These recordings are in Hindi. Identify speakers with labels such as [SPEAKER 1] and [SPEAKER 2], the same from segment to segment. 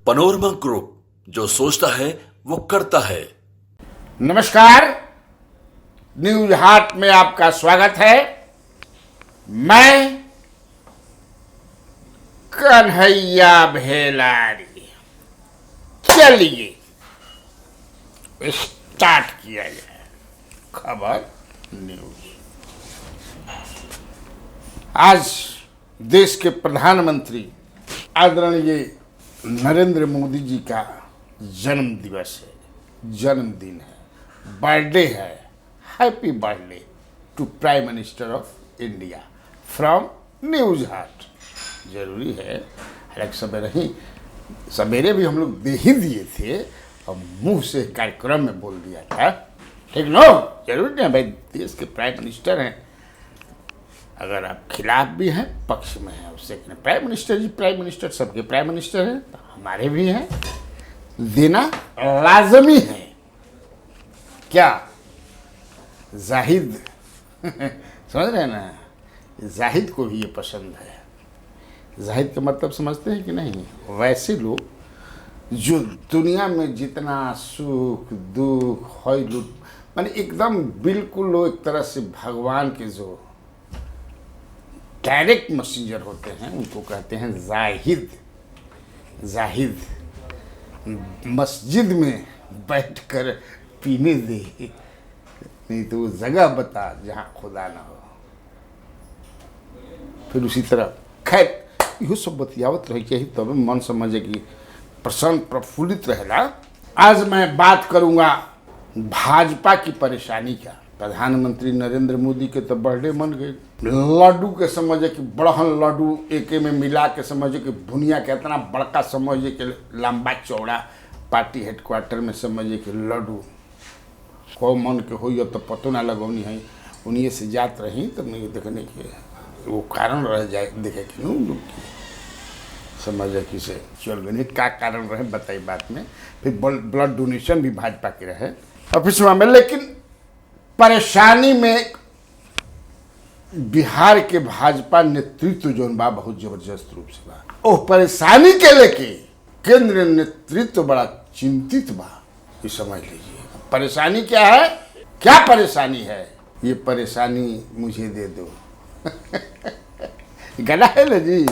[SPEAKER 1] पनोरमा ग्रुप, जो सोचता है वो करता है।
[SPEAKER 2] नमस्कार, न्यूज हाट में आपका स्वागत है। मैं कन्हैया भेलारी। चलिए स्टार्ट किया जाए खबर न्यूज। आज देश के प्रधानमंत्री आदरणीय नरेंद्र मोदी जी का जन्म दिवस है, जन्मदिन है, बर्थडे है। Happy birthday to prime minister of India from news Haat. जरूरी है, हालांकि सवेरे भी हम लोग दे ही दिए थे और मुंह से कार्यक्रम में बोल दिया था। ठीक नो, जरूरी नहीं भाई, देश के प्राइम मिनिस्टर हैं। अगर आप खिलाफ भी हैं, पक्ष में हैं, उससे प्राइम मिनिस्टर जी, प्राइम मिनिस्टर सबके प्राइम मिनिस्टर हैं, तो हमारे भी हैं, देना लाजमी है। क्या जाहिद समझ रहे हैं ना, जाहिद को भी ये पसंद है। जाहिद का मतलब समझते हैं कि नहीं? वैसे लोग जो दुनिया में जितना सुख दुख हौय लुट, माने एकदम बिल्कुल लोग एक तरह से भगवान के जो डायरेक्ट मैसेंजर होते हैं, उनको कहते हैं जाहिद। जाहिद मस्जिद में बैठकर पीने दे, नहीं तो वो जगह बता जहाँ खुदा ना हो। फिर उसी तरह खैर इहो सब बतियावत रही चाहिए, तब मन समझे कि प्रसन्न प्रफुल्लित रहेला। आज मैं बात करूँगा भाजपा की परेशानी का। प्रधानमंत्री नरेंद्र मोदी के तो बर्थडे मन गए, लड्डू के समझे कि बड़हन लड्डू एके में मिला के समझे कि भुनिया के इतना बड़का समझे कि लंबा चौड़ा पार्टी हेडक्वार्टर में समझे कि लड्डू को मन के हो तो पतो ना लगौनी है। उन्हीं से जात रही तब नहीं देखने के वो कारण रह जाए, देखे कि लोग समझे कि से चल गए का कारण रहे बताई बात में। फिर ब्लड डोनेशन भी भाजपा के रहे ऑफिस में, लेकिन परेशानी में बिहार के भाजपा नेतृत्व जो बा बहुत जबरदस्त रूप से बा। ओह परेशानी के लेके केंद्र नेतृत्व बड़ा चिंतित बा। ये समझ लीजिए परेशानी क्या है, क्या परेशानी है। ये परेशानी मुझे दे दो गला है ना जी,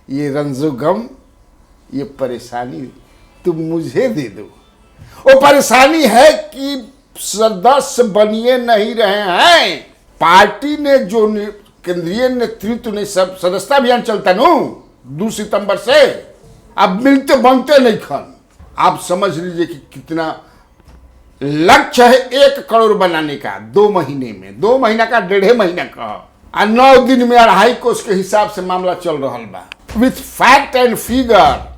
[SPEAKER 2] ये रंजो गम, ये परेशानी तुम मुझे दे दो। वो परेशानी है कि सदस्य बनिए नहीं रहे हैं। पार्टी ने जो केंद्रीय नेतृत्व ने सब सदस्यता अभियान चलता नो 2 सितंबर से, अब मिलते बनते नहीं खन। आप समझ लीजिए कि कितना लक्ष्य है 1 करोड़ बनाने का 2 महीने में, 2 महीना का 1.5 महीना का, और 9 दिन में 2.5 कोस के हिसाब से मामला चल रहा बा। विथ फैक्ट एंड फिगर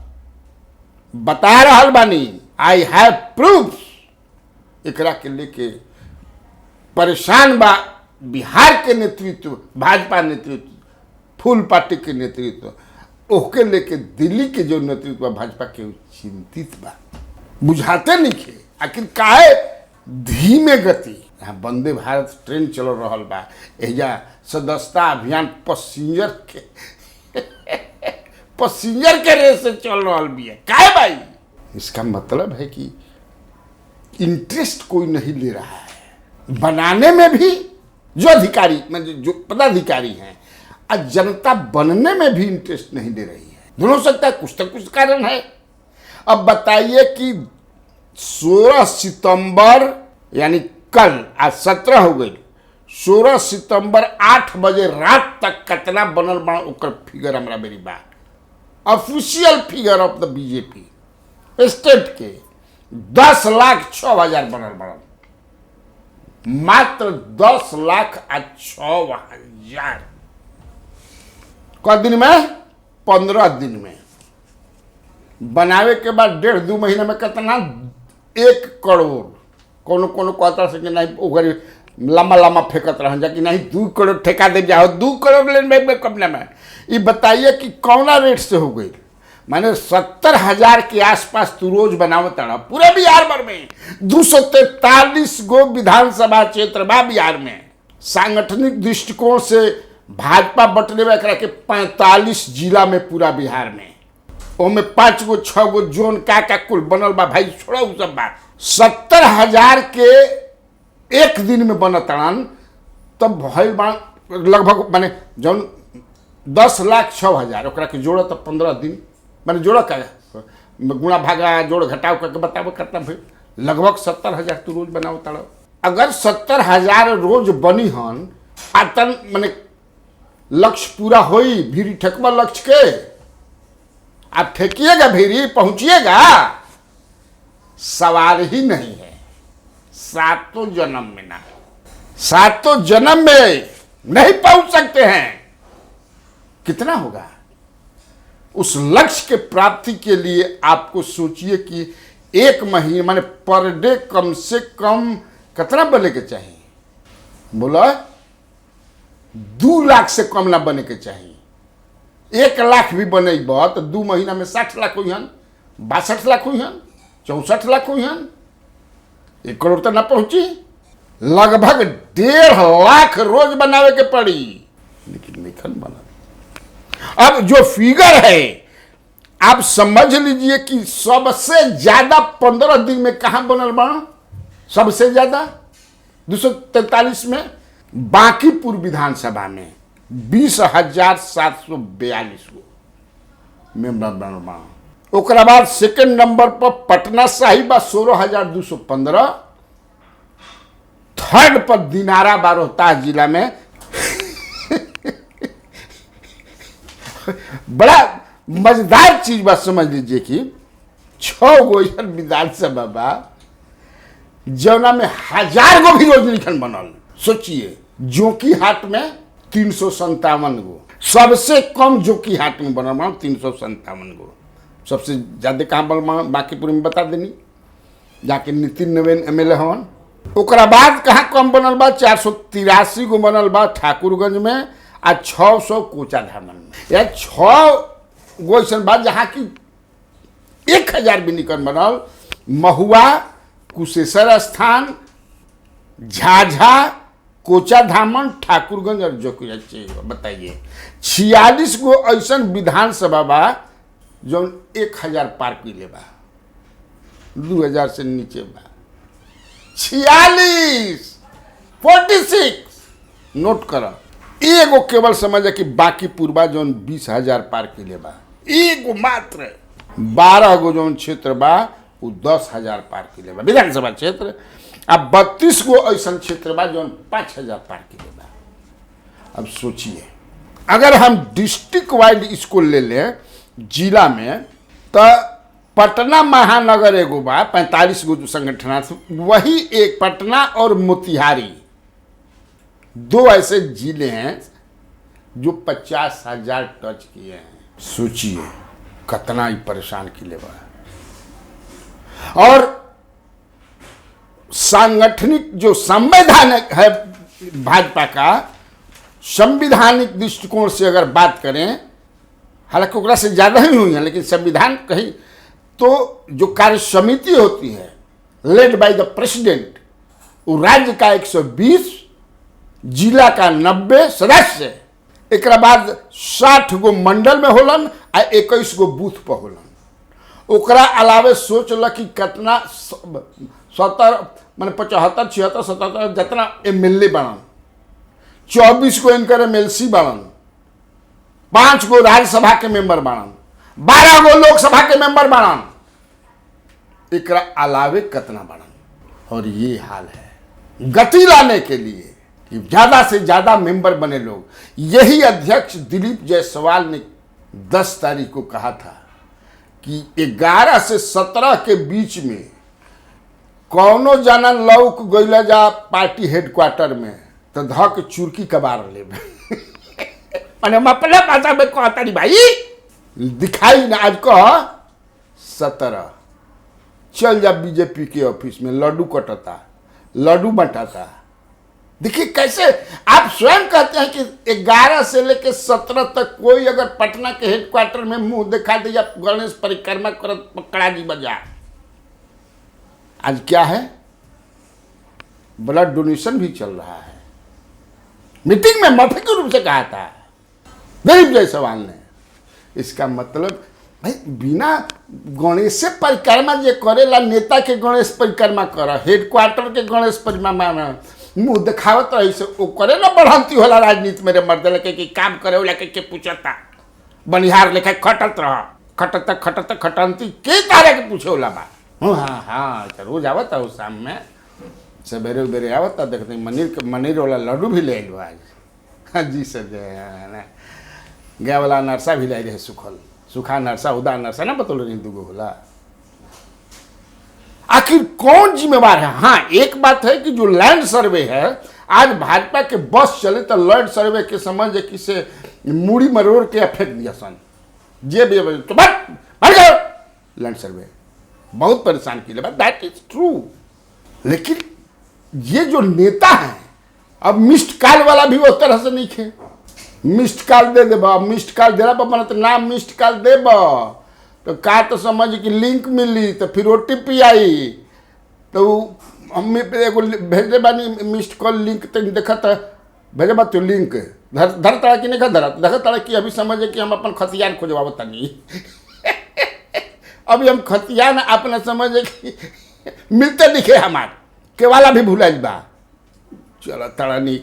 [SPEAKER 2] बता रहा बानी, आई हैव प्रूफ। एकरा के लेके परेशान बा बिहार के नेतृत्व, भाजपा नेतृत्व, फुल पार्टी के नेतृत्व। ओके लेके दिल्ली के जो नेतृत्व बा भाजपा के चिंतित बा। बुझाते नहीं खे आखिर काहे धीमे गति। यहाँ वंदे भारत ट्रेन चल रहा बा, एजा सदस्यता अभियान पैसेंजर के रेस से चल रहा भी है। काहे भाई? इसका मतलब है कि इंटरेस्ट कोई नहीं ले रहा है बनाने में भी, जो अधिकारी मतलब जो पदाधिकारी हैं, और जनता बनने में भी इंटरेस्ट नहीं ले रही है। दोनों हो सकता है, कुछ तो कुछ कारण है। अब बताइए कि 16 सितंबर यानी कल, आज 17 हो गई, 16 सितंबर 8 बजे रात तक कितना बनल बना ओकर फिगर हमारा मेरी बात official figure of the BJP state के 10,06,000 बनल बनल, मात्र 10,06,000 क दिन में, 15 दिन में बनावे के बाद 1.5-2 महीने में कितना 1 करोड़। कोनो कोनो कहता से कि नहीं ओकर लम्बा लम्बा फेंकत रह जा कि नहीं 2 करोड़ ठेका दे जाओ, 2 करोड़ लेने में कब में। ये बताइए कि कौना रेट से हो गई। माने 70,000 के आसपास तू रोज बनावत रहा पूरे बिहार भर में। 243 गो विधानसभा क्षेत्र बा बिहार में। सांगठनिक दृष्टिकोण से भाजपा बटले में के 45 जिला में पूरा बिहार में ओमे 5 गो 6 गो जोन का कुल बनल बा भाई, छोड़ो उ सब बात। 70,000 के एक दिन में बनतड़न, तब भइल बा लगभग माने जौन 10,06,000 ओकरा के जोड़ तो 15 दिन माने जोड़ का गुणा भागा जोड़ घटाव करके बताओ कितना भाई, लगभग 70,000 तू रोज बनाओ ताड़ो। अगर 70,000 रोज बनी हन आतन माने लक्ष्य पूरा होई, भीरी ठेकबा लक्ष्य के, आप ठेकिएगा भीरी पहुंचिएगा, सवाल ही नहीं है। 7 जन्म में ना, 7 जन्म में नहीं पहुंच सकते हैं। कितना होगा उस लक्ष्य के प्राप्ति के लिए? आपको सोचिए कि एक महीने माने पर डे कम से कम कितना बने के चाहिए? बोला 2 लाख से कम ना बने के चाहिए। 1 लाख भी बने तो 2 महीना में 60 लाख हुई हन, 62 लाख हुई हन, 64 लाख हुई हन, 1 करोड़ तक ना पहुंची। लगभग 1.5 लाख रोज बनावे के पड़ी, लेकिन निखन बना। अब जो फिगर है आप समझ लीजिए कि सबसे ज्यादा 15 दिन में कहां बनल बना? सबसे ज्यादा 243 में बांकीपुर विधानसभा में 20,742 गो मेंबर बनल बना। ओकरा बाद सेकंड नंबर पर पटना साहिब 16,215, थर्ड पर दिनारा बा रोहतास जिला में बड़ा मजेदार चीज बात समझ लीजिए कि 6 गो विधानसभा बा जौना में 1000 गो भी रोज निखन बनल। सोचिए जोकी हाट में 357 गो, सबसे कम जोकी हाट में बनल बा 357 गो, सबसे ज्यादा कहाँ बनल बांकीपुर में बता देनी, जाके नितिन नवीन MLA हवन। ओकरा बाद कहाँ कम बनल बा? 483 गो बनल बा ठाकुरगंज में आ 600 कोचा धामन में। या 6 गो ऐसा बात जहाँ की 1000 भी निकल बनल। महुआ, कुशेश्वर स्थान, झाझा, कोचा धामन, ठाकुरगंज और जोकिया। बताइए 46 गो ऐसा विधानसभा बा जो 1000 पार किले बा, 2000 से नीचे बा। 46 नोट करो। एगो केवल समझ कि बाकी पूर्वा जोन 20,000 पार किले बा, एगो मात्र। 12 गो जोन क्षेत्र बा वो 10,000 पार किले बा विधानसभा क्षेत्र। अब 32 गो ऐसा क्षेत्र बा जोन 5,000 पार किले बा। अब सोचिए अगर हम डिस्ट्रिक्ट वाइड इसको ले लें जिला में, तो पटना महानगर एगो बा 45 गो संगठन, वही एक पटना और मोतिहारी 2 ऐसे जिले हैं जो 50,000 टच किए हैं। सोचिए कितना ही परेशान किले बा। और सांगठनिक जो संवैधानिक है भाजपा का, संविधानिक दृष्टिकोण से अगर बात करें, हालांकि ओकरा से ज्यादा ही हुई है, लेकिन संविधान कहीं तो जो कार्य समिति होती है लेड बाय द प्रेसिडेंट, वो राज्य का 120, जिला का 90 सदस्य, एक बाद 60 गो मंडल में होलन आ 21 गो बूथ पर होलन। ओकरा अलावे सोच ल कि कितना 70 माने 75 76 77 जितना MLA बनन, 24 गो इनकर MLC बनन, 5 गो राज्यसभा के मेंबर बनन, 12 गो लोकसभा के मेंबर बनन, एक अलावे कितना बनन। और ये हाल है गति लाने के लिए कि ज्यादा से ज्यादा मेंबर बने लोग। यही अध्यक्ष दिलीप जायसवाल ने 10 तारीख को कहा था कि 11 से 17 के बीच में कौनो जाना लौक गइला जा पार्टी हेडक्वार्टर में तो धक चुरकी कबार ले मैंने हम अपने भाषा में कहता नहीं भाई, दिखाई ना। आज कह 17 चल जा बीजेपी के ऑफिस में, लड्डू कटता, लड्डू बंटाता। देखिए कैसे आप स्वयं कहते हैं कि 11 से लेकर 17 तक कोई अगर पटना के हेडक्वार्टर में मुंह दिखा दिया गणेश परिक्रमा करत पकड़ा जी बजा। आज क्या है, ब्लड डोनेशन भी चल रहा है। मीटिंग में मौखिक रूप से कहा था दिलीप जायसवाल ने। इसका मतलब भाई बिना गणेश परिक्रमा जे करेला नेता के गणेश परिक्रमा कर, हेडक्वार्टर के गणेश परिक्रमा मुंह दिखावत रही से वो करे ना बढ़ंती होला राजनीति मेरे मर्द लगे कि काम करे वाला के पूछता बनिहार लेखा खटत खटंती के तारे के पूछे वाला बा। हाँ हाँ रोज आवता हूँ शाम में सवेरे उबेरे आवता देखते मनीर वाला लड्डू भी ले लो आज। हाँ जी सर जय गया वाला नरसा भी लाई रहे सूखा नरसा उदा नरसा ना बतौल रही दूगो होला। आखिर कौन जिम्मेवार है? हाँ एक बात है कि जो लैंड सर्वे है आज भाजपा के बस चले तो लैंड सर्वे के समझ किसे मुड़ी मरोड़ के फेंक दिया सन जे भी तो बढ़ जाओ लैंड सर्वे बहुत परेशान किए बात दैट इज ट्रू। लेकिन ये जो नेता है अब मिस्ड कॉल वाला भी उस तरह से नहीं खे मिस्ड कॉल दे देबा मिस्ड कॉल देला पर बनत नाम मिस्ड कॉल देबा तो का तो समझ कि लिंक मिली तो फिर OTP आई तो हमें पे एगो भेजे बानी मिस्ड कॉल लिंक तो देखत भेजे बा तो लिंक धर तड़ा कि नहीं धरा देख तड़ा कि अभी समझे कि हम अपन खतियान खोजवाब तनी अभी हम खतियान अपना समझे कि मिलते दिखे हमार के वाला भी भुलाइल बा चलो तड़ा नहीं।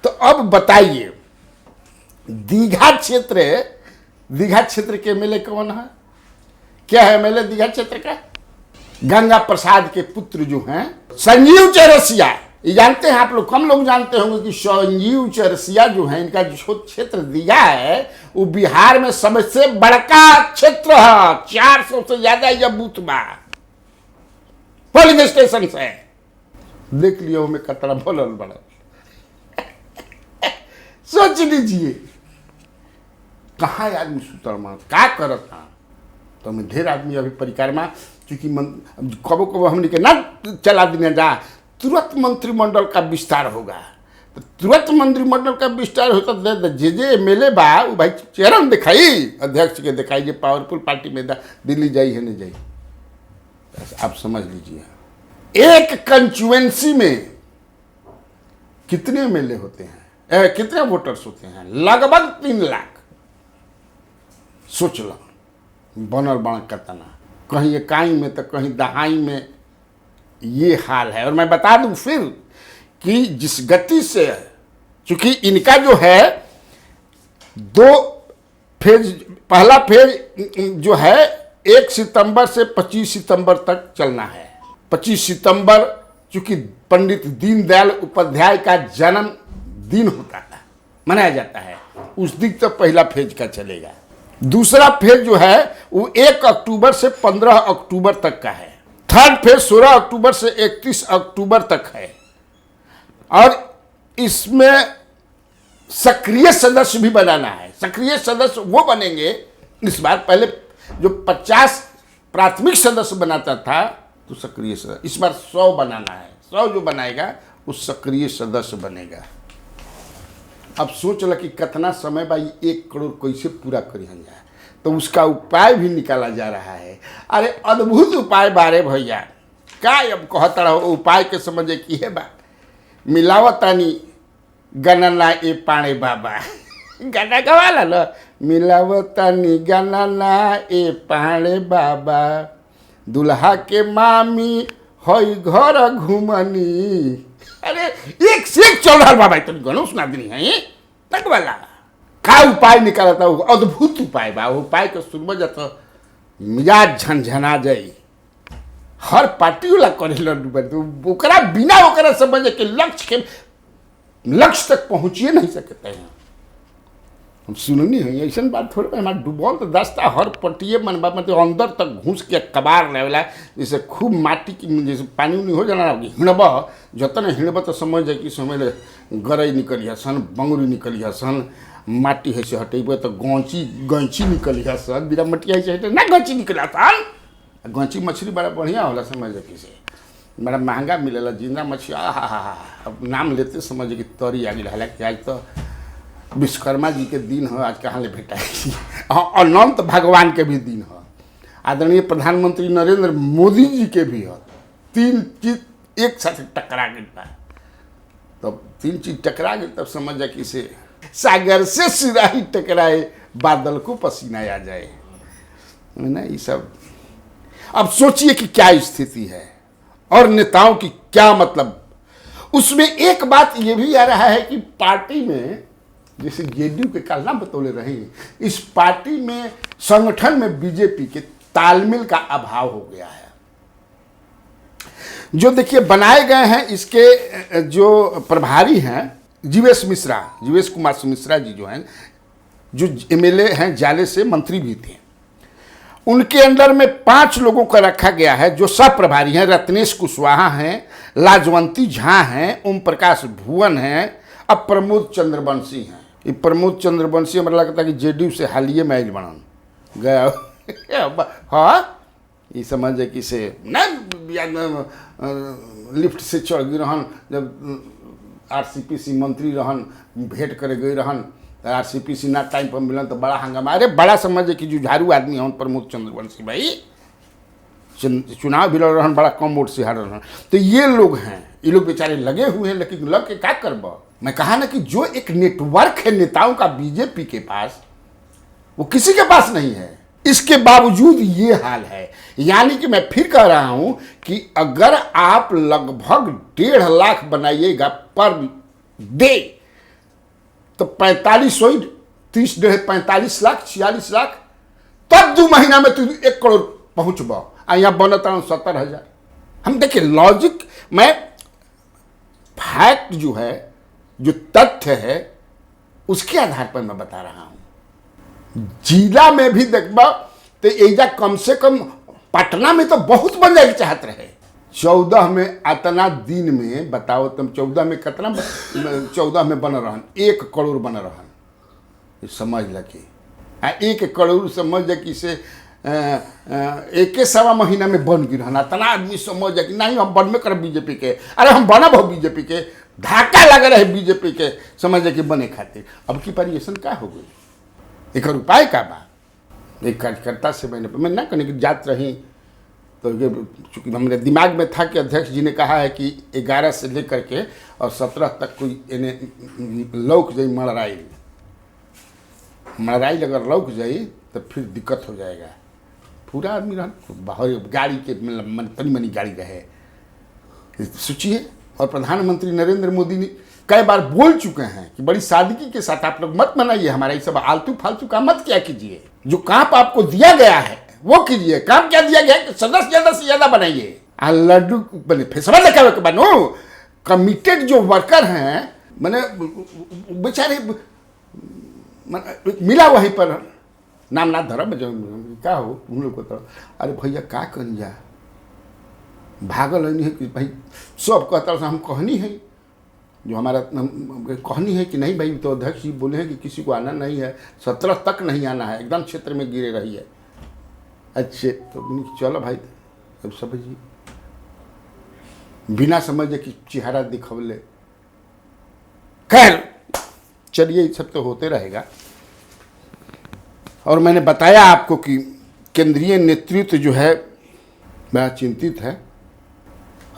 [SPEAKER 2] तो अब बताइए दीघा क्षेत्र के MLA कौन है? क्या है MLA दीघा क्षेत्र का? गंगा प्रसाद के पुत्र जो हैं संजीव चौरसिया। ये जानते हैं आप लोग, कम लोग जानते होंगे कि संजीव चौरसिया जो है इनका जो क्षेत्र दीघा है वो बिहार में सबसे बड़का क्षेत्र है। 400 से ज्यादा यह बूथ बा पोलिंग स्टेशन है। देख लियो में कतरा बोलल बड़ा सोच लीजिए कहाँ आदमी सुतर मान का करत था। तो मैं ढेर आदमी अभी परिक्रमा चूंकि कबो कबो हमने के ना चला दिन जा तुरंत मंत्रिमंडल का विस्तार होगा तो तुरंत मंत्रिमंडल का विस्तार होता दे जे MLA बा वो भाई चेहरा दिखाई अध्यक्ष के दिखाई जे पावरफुल पार्टी में दिल्ली जाई है नहीं जाई आप समझ लीजिए। एक कंस्टिट्यूएंसी में कितने MLA होते हैं कितने वोटर्स होते हैं? लगभग 3 लाख। सोच लो बनल बण कतना कहीं इकाई में तो कहीं दहाई में ये हाल है। और मैं बता दूं फिर कि जिस गति से चूंकि इनका जो है 2 फेज पहला फेज जो है 1 सितंबर से 25 सितंबर तक चलना है। 25 सितंबर चूंकि पंडित दीनदयाल उपाध्याय का जन्म दिन होता है मनाया जाता है उस दिन तक पहला फेज का चलेगा। दूसरा फेज जो है वो 1 अक्टूबर से 15 अक्टूबर तक का है। थर्ड फेज 16 अक्टूबर से 31 अक्टूबर तक है। और इसमें सक्रिय सदस्य भी बनाना है। सक्रिय सदस्य वो बनेंगे इस बार, पहले जो 50 प्राथमिक सदस्य बनाता था तो सक्रिय सदस्य इस बार 100 बनाना है। 100 जो बनाएगा वो सक्रिय सदस्य बनेगा। अब सोच ल कि कितना समय भाई 1 करोड़ कैसे पूरा करी जाए तो उसका उपाय भी निकाला जा रहा है। अरे अद्भुत उपाय बारे भैया का अब कहता रहो उपाय के समझे की है बा मिलावतानी गणना ए पाणे बाबा गाना गवाला न मिलावतानी गणना ए पाणे बाबा दुल्हा के मामी हई घर घुमनी। अरे एक से एक चल रहा बाबा तुम गणों सुना दी है तक वाला का उपाय निकाला था अद्भुत उपाय बा। उपाय के सुनबो जाता मिजाज झनझना जाई। हर पार्टी वाला करे ओकरा बिना ओकरा समझे कि लक्ष्य तक पहुंचिए नहीं सकते हैं। हम सुननी है ऐसा बात थोड़ी हमारा डूबल तो दस्ता हर पटिए मनबा मतलब अंदर तक घुस के कबार लेवला जैसे खूब माटी की जैसे पानी उनी हो जाना हिड़ब जतने हिड़ब तो समझ जाए कि समय गरई निकलिया सन बंगुरी निकलिया सन माटी है से हटेब तो गैंची निकलिया सन बिना मटिया से हटे ना गैंची निकला सन। गैंची मछली बड़ा बढ़िया होला समझ जाए से बड़ा महंगा मिलेला जिंदा मछली अब नाम लेते समझ कि तरी आ गई। हालांकि आज तो विश्वकर्मा जी के दिन है आज कहाँ ले भेटाई अनंत भगवान के भी दिन है। आदरणीय प्रधानमंत्री नरेंद्र मोदी जी के भी है। 3 चीज एक साथ टकरा गई बा तब 3 चीज टकरा गई तब समझ जा कि से सागर से सिराही टकराए बादल को पसीना आ जाए, है ना। ये सब अब सोचिए कि क्या स्थिति है और नेताओं की क्या मतलब। उसमें एक बात ये भी आ रहा है कि पार्टी में, जैसे जेडीयू के कल ना बतौले रहे, इस पार्टी में संगठन में बीजेपी के तालमेल का अभाव हो गया है। जो देखिए बनाए गए हैं इसके जो प्रभारी हैं जीवेश कुमार मिश्रा जी जो हैं, जो एमएलए हैं, जाले से मंत्री भी थे, उनके अंडर में 5 लोगों का रखा गया है जो सब प्रभारी हैं। रत्नेश कुशवाहा हैं, लाजवंती झा हैं, ओम प्रकाश भुवन हैं, अब प्रमोद चंद्रवंशी हैं। ये प्रमोद चंद्रवंशी हमारा लगता है कि जेडीयू से हालिये में आइल बनन गया। हाँ, ये समझे कि से न लिफ्ट से चढ़ गई रहन, जब आरसीपीसी मंत्री रहन, भेंट करे गई रहन, आरसीपीसी ना टाइम पर मिलन तो बड़ा हंगामा। अरे बड़ा समझे कि जुझारू आदमी हन प्रमोद चंद्रवंशी भाई, चुनाव भी लड़ रहन, बड़ा कम वोट से हार रहन। तो ये लोग हैं, ये लोग बेचारे लगे हुए हैं, लेकिन लग के क्या करब। मैं कहा ना कि जो एक नेटवर्क है नेताओं का बीजेपी के पास, वो किसी के पास नहीं है। इसके बावजूद ये हाल है। यानी कि मैं फिर कह रहा हूं कि अगर आप लगभग 1.5 लाख बनाइएगा पर डे, तो 45 लाख 46 लाख, तब 2 महीना में तू 1 करोड़ पहुंचब। यहाँ बनता 70,000। हम देखिए लॉजिक, मैं फैक्ट जो है, जो तथ्य है, उसके आधार पर मैं बता रहा हूं। जिला में भी देखबा तो एजा कम से कम, पटना में तो बहुत बन जाए चाहत रहे। 14 में अतना दिन में बताओ तुम, 14 में कितना, 14 में बन रहन 1 करोड़ बन रहन, समझ लगे। 1 करोड़ समझ जा कि से 1.25 महीना में बन गई रहन। इतना आदमी समझ जा कि नहीं हम बनबे करब बीजेपी के, अरे हम बनब हो बीजेपी के, धाका लग रहे बीजेपी के, समझ जा कि बने खातिर। अब की परिएशन क्या हो गई, एक उपाय का बा। एक कार्यकर्ता से मैं ना कहने की जात रही, तो ये चूँकि हमारे दिमाग में था कि अध्यक्ष जी ने कहा है कि 11 से लेकर के और 17 तक कोई इन्हें लौक जाई मड़राई अगर लौक जाई तो फिर दिक्कत हो जाएगा। पूरा आदमी बाहर गाड़ी के तनी मनी गाड़ी रहे, सोचिए। और प्रधानमंत्री नरेंद्र मोदी ने कई बार बोल चुके हैं कि बड़ी सादगी के साथ आप लोग मत मनाइए, हमारा ये सब आलतू फालतू काम मत क्या कीजिए, जो काम आपको दिया गया है वो कीजिए। काम क्या दिया गया है, सदस्य ज़्यादा से ज़्यादा बनाइए। लड्डू बने फेसवा दिखावे के बनो, कमिटेड जो वर्कर हैं, मैंने बेचारे मिला वहीं पर, नाम ना धरम क्या हो उन लोग को। तो अरे भैया क्या करी जा, भागल नहीं है कि भाई सब कहता हम कहनी है, जो हमारा कहनी है कि नहीं भाई, तो अध्यक्ष जी बोले हैं कि किसी को आना नहीं है, 17 तक नहीं आना है, एकदम क्षेत्र में गिरे रही है। अच्छे तो चलो भाई, अब समझिए, बिना समझे कि चेहरा दिखवले। खैर चलिए, ये सब तो होते रहेगा। और मैंने बताया आपको कि केंद्रीय नेतृत्व जो है बड़ा चिंतित है।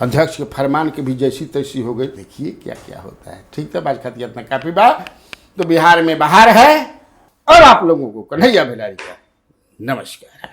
[SPEAKER 2] अध्यक्ष के फरमान के भी जैसी तैसी हो गई। देखिए क्या क्या होता है। ठीक है, बात खाती इतना काफी बात। तो बिहार में बाहर है, और आप लोगों को कन्हैया भेलारी का नमस्कार।